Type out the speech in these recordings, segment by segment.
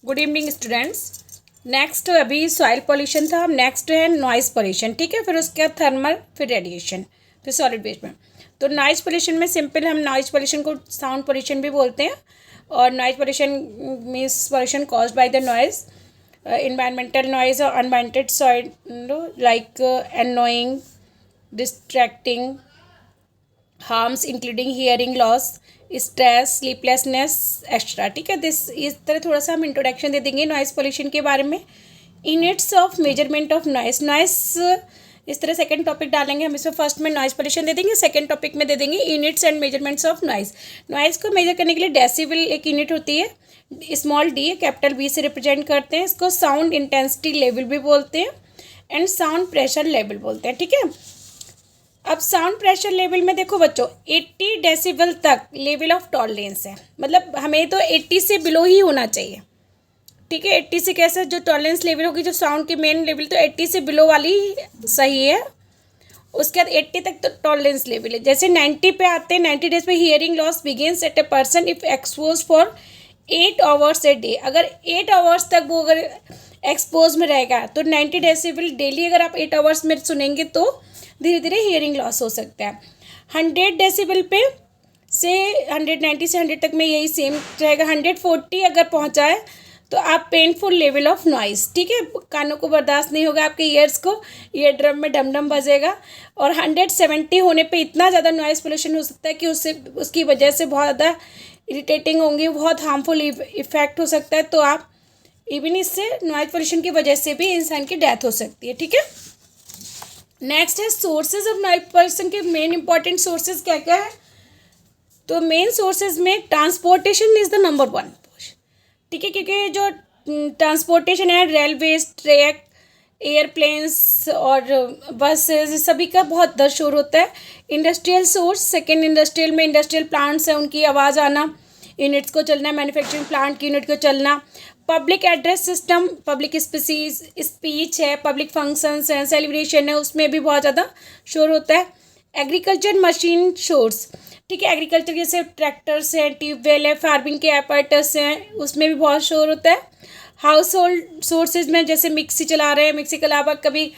Good evening students. Next अभी soil pollution था, अब नेक्स्ट है नॉइज़ पोल्यूशन। ठीक है, फिर उसके बाद थर्मल, फिर रेडिएशन, फिर सॉलिड वेस्ट में। तो नॉइज़ पोल्यूशन में सिंपल हम नॉइज़ पोल्यूशन को साउंड पोल्यूशन भी बोलते हैं। और noise pollution means pollution caused by the noise, environmental noise और unwanted sound like annoying, distracting, harms including hearing loss, stress, sleeplessness extra. ठीक है, इस तरह थोड़ा सा हम इंट्रोडक्शन दे देंगे नॉइज़ पोल्यूशन के बारे में। Units of measurement of noise, इस तरह सेकंड टॉपिक डालेंगे हम इसमें। फर्स्ट में नॉइज़ पोल्यूशन दे देंगे, सेकंड टॉपिक में दे देंगे units and measurements of noise. Noise को मेजर करने के लिए डेसिबल एक यूनिट होती है, स्मॉल डी कैपिटल बी से रिप्रेजेंट करते हैं। इसको साउंड इंटेंसिटी लेवल भी बोलते हैं एंड साउंड प्रेशर लेवल बोलते हैं। ठीक है, अब साउंड प्रेशर लेवल में देखो बच्चों, 80 डेसिबल तक लेवल ऑफ टॉलरेंस है, मतलब हमें तो 80 से बिलो ही होना चाहिए। ठीक है, 80 से कैसे जो टॉलरेंस लेवल होगी, जो साउंड की मेन लेवल, तो 80 से बिलो वाली सही है। उसके बाद 80 तक तो टॉलरेंस लेवल है। जैसे 90 पे आते हैं, 90 डेज पे hearing loss begins at a person if expose for 8 hours a day. अगर 8 आवर्स तक वो अगर एक्सपोज में रहेगा तो 90 डेसिबल डेली अगर आप 8 आवर्स में सुनेंगे तो धीरे धीरे हियरिंग लॉस हो सकता है। 100 डेसिबल पे से 190 से 100 तक में यही सेम रहेगा। 140 अगर पहुंचा है तो आप पेनफुल लेवल ऑफ नॉइज़, ठीक है, कानों को बर्दाश्त नहीं होगा, आपके ईयर्स को, ईयर ड्रम में डम डम बजेगा। और 170 होने पे इतना ज़्यादा नॉइज़ पोल्यूशन हो सकता है कि उसकी वजह से बहुत ज़्यादा इरिटेटिंग होंगी, बहुत हार्मफुल इफेक्ट हो सकता है। तो आप इवन इससे नॉइज़ पोल्यूशन की वजह से भी इंसान की डेथ हो सकती है। ठीक है, नेक्स्ट है सोर्सेज ऑफ नॉइज़ पोल्यूशन के मेन इंपॉर्टेंट सोर्सेज क्या क्या है। तो मेन सोर्सेज में ट्रांसपोर्टेशन इज द नंबर 1। ठीक है, क्योंकि जो ट्रांसपोर्टेशन है, रेलवेज, ट्रैक, एयरप्लेन्स और बसेज, सभी का बहुत दर शोर होता है। इंडस्ट्रियल सोर्स, सेकेंड इंडस्ट्रियल में इंडस्ट्रियल प्लांट्स हैं, उनकी आवाज़ आना, यूनिट्स को चलना, मैन्युफैक्चरिंग प्लांट की यूनिट को चलना। Public address system, public speech है, पब्लिक फंक्शंस हैं, सेलिब्रेशन है, उसमें भी बहुत ज़्यादा शोर होता है। एग्रीकल्चर मशीन शोर्स, ठीक है, एग्रीकल्चर जैसे ट्रैक्टर्स हैं, ट्यूबवेल है, फार्मिंग के एपार्टस हैं, उसमें भी बहुत शोर होता है। हाउस होल्ड सोर्सेज में जैसे मिक्सी चला रहे हैं, मिक्सी के अलावा कभी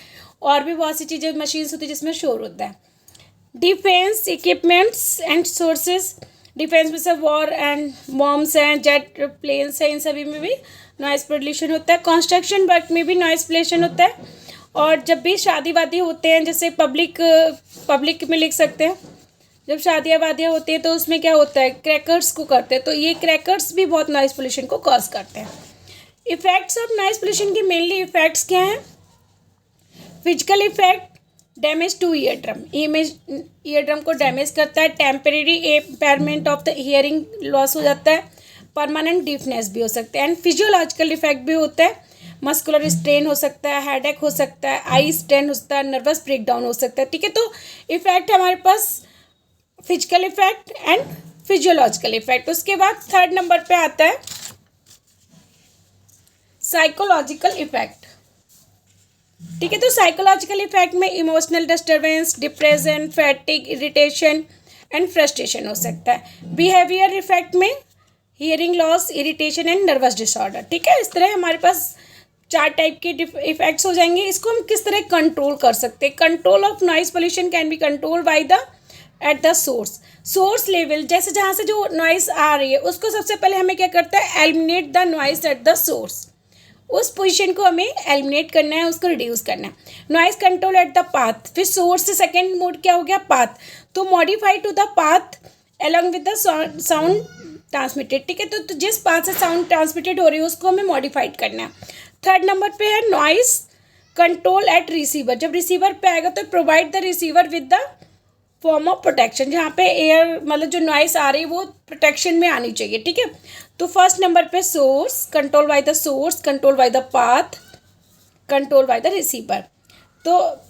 और भी बहुत सी चीज़ें मशीन्स होती है जिसमें शोर होता है। Defence equipments and sources, defence में से वॉर एंड बॉम्ब्स हैं, जेट प्लेन्स हैं, इन सभी में भी नॉइज़ पोल्यूशन होता है। कंस्ट्रक्शन वर्क में भी नॉइज़ पोल्यूशन होता है। और जब भी शादी वादी होते हैं, जैसे पब्लिक में लिख सकते हैं, जब शादियाँ वादियाँ होती हैं तो उसमें क्या होता है, क्रैकर्स को करते हैं, तो ये क्रैकर्स भी बहुत नॉइज़ पोल्यूशन को कॉज करते हैं। इफेक्ट्स ऑफ नॉइज़ पोल्यूशन के मेनली इफेक्ट्स क्या हैं। Physical effect, damage two ear drum, ear drum को डैमेज करता है। Temporary impairment of the hearing loss हो जाता है। परमानेंट डिफनेस भी हो सकता है। एंड फिजियोलॉजिकल इफेक्ट भी होता है, मस्कुलर स्ट्रेन हो सकता है, हेडेक हो सकता है, आई स्ट्रेन हो सकता है, नर्वस ब्रेकडाउन हो सकता है। ठीक है, तो इफेक्ट हमारे पास physical effect and physiological effect. उसके बाद थर्ड नंबर पे आता है साइकोलॉजिकल इफेक्ट। ठीक है, तो साइकोलॉजिकल इफेक्ट में emotional disturbance, depression, fatigue, irritation and frustration हो सकता है। बिहेवियर इफेक्ट में hearing loss, irritation and nervous disorder. ठीक है, इस तरह हमारे पास 4 टाइप के इफेक्ट्स हो जाएंगे। इसको हम किस तरह कंट्रोल कर सकते हैं। Control of noise pollution can be control by the eight the source level, जैसे जहाँ से जो नॉइज़ आ रही है उसको सबसे पहले हमें क्या करता है, eliminate the noise at the source. उस पोजीशन को हमें एलिमिनेट करना है, उसको रिड्यूस करना है। Noise control at the path, फिर सोर्स से सेकेंड मोड क्या हो गया, पाथ, तो modify to the path along with the sound transmitted. ठीक है, तो जिस पाथ से साउंड ट्रांसमिटेड हो रही है उसको हमें मॉडिफाइड करना है। थर्ड नंबर पे है नॉइज़ कंट्रोल एट रिसीवर, जब रिसीवर पे आएगा तो provide the receiver with the form of protection, जहाँ पे एयर मतलब जो नॉइस आ रही है वो प्रोटेक्शन में आनी चाहिए। ठीक है, तो फर्स्ट नंबर पे source, control by the source, control by the path, control by the receiver. तो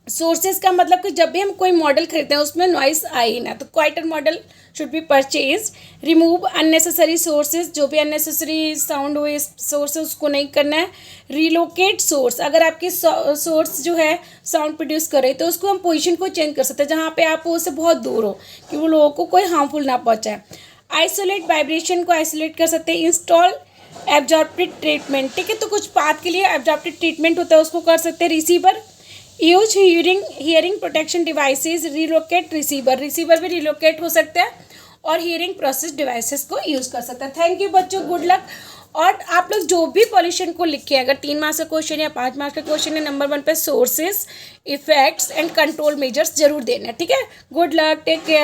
सोर्सेज का मतलब कि जब भी हम कोई मॉडल खरीदते हैं उसमें नॉइस आए ही ना, तो quieter model should be purchase. Remove unnecessary sources, जो भी अननेसेसरी साउंड हुए सोर्स उसको नहीं करना है। रिलोकेट सोर्स, अगर आपकी सोर्स जो है साउंड प्रोड्यूस करे तो उसको हम पोजीशन को चेंज कर सकते हैं जहाँ पे आप उससे बहुत दूर हो कि वो लोगों को कोई हार्मफुल ना पहुँचाए। आइसोलेट, वाइब्रेशन को आइसोलेट कर सकते हैं। इंस्टॉल एब्जॉर्प्टिव ट्रीटमेंट, ठीक है। तो कुछ पाथ के लिए एब्जॉर्प्टिव ट्रीटमेंट होता है, उसको कर सकते हैं। Receiver, use hearing protection devices, relocate receiver, receiver भी रिलोकेट हो सकता है और हियरिंग प्रोसेस डिवाइसेस को यूज़ कर सकता है। थैंक यू बच्चों, गुड लक। और आप लोग जो भी पॉल्यूशन को लिखे, अगर 3 मार्क्स का क्वेश्चन या 5 मार्क्स का क्वेश्चन है, नंबर 1 पे sources, effects and control measures जरूर देना, ठीक है। Good luck, take care.